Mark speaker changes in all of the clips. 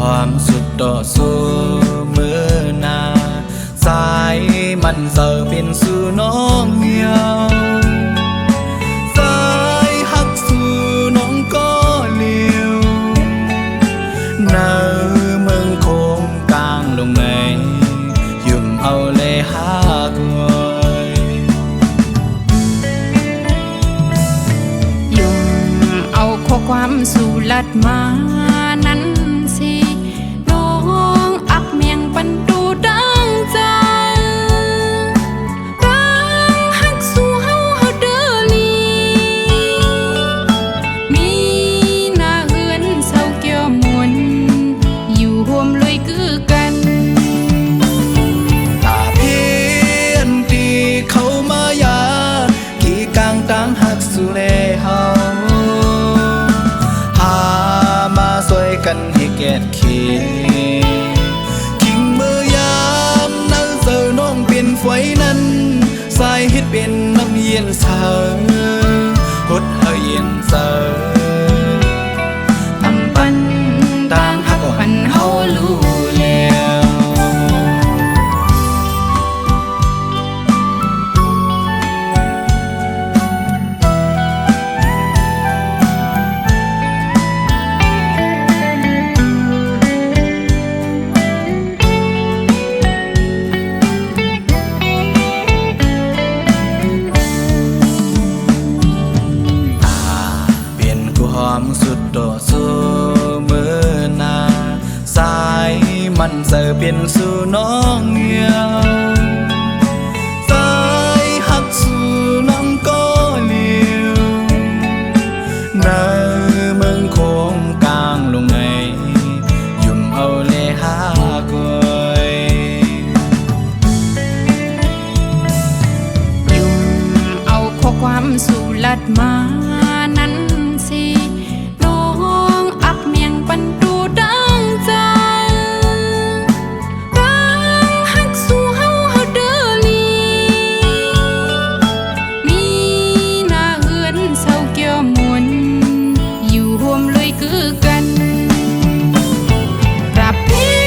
Speaker 1: ความสุดต่อสู้มือหนาสายมันเสิร์เป็นสู่น้องเหี่ยวสายหักสู่น้องก็เลี้ยวเนื้อเมืองคงกลางลงในยุ่มเอาเลยหากวย
Speaker 2: ยุ่มเอาข้อความสู่ลัดมานั้นสิน้องอักเมียงปันดูดังใจรังหักสู่เฮาเด้อลีมีหน้าเฮือนเศร้าเกี่ยวมวนอยู่ห่วมเลยคือกัน
Speaker 1: ตาเพียนตีเขามายากี่กลางต่างหักสู่เลเฮากันให้แก่เขทิ้งมือยามนั่งเสือน้องเป็นไฟนั้นสายเฮ็ดเป็นน้ำเย็นเสาหดเฮเย็นเสา
Speaker 2: อำปันต่างหักหันเฮารู้แล้ว
Speaker 1: ความสุดต่อสู้มือหนาสายมันเสิร์เป็นสู่น้องเหี่ยวสายหักสู่น้องก็เลี้ยวเนื้อเมืองคงกลางลงในยุ่มเอาเลยหากวย
Speaker 2: ยุ่มเอาข้อความสู่ลัดมานั้นน้องอักเมียงปันดูดังใจรังหักสู่เฮาเด้อลีมีหน้าเฮือนเศร้าเกี่ยวมวนอยู่ห่วมเลยคือกันรับพี่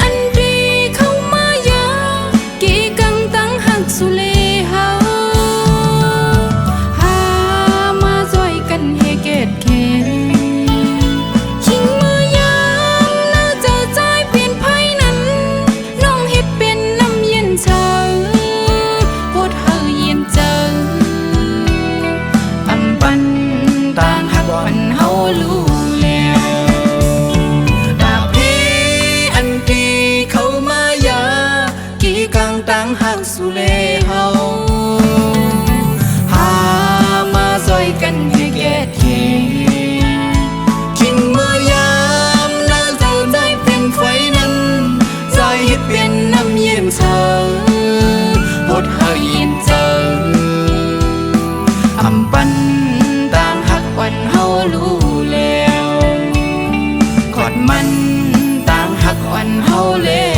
Speaker 2: อันดีเข้ามายากี่กังตั้งหักสู่เลเฮาหามาซอยกันให้เกตเข
Speaker 1: ตั้งหักสู่เลเฮาหามาซอยกันให้แก่เขทิ้งมือยามน่าจะได้เป็นไฟนั้นใจเฮ็ดเป็นน้ำเย็นเธอหดเฮาเย็นเจออำปันต่างหักวันเฮารู้แล้วกอดมันต่างหักวันเฮาแล้ว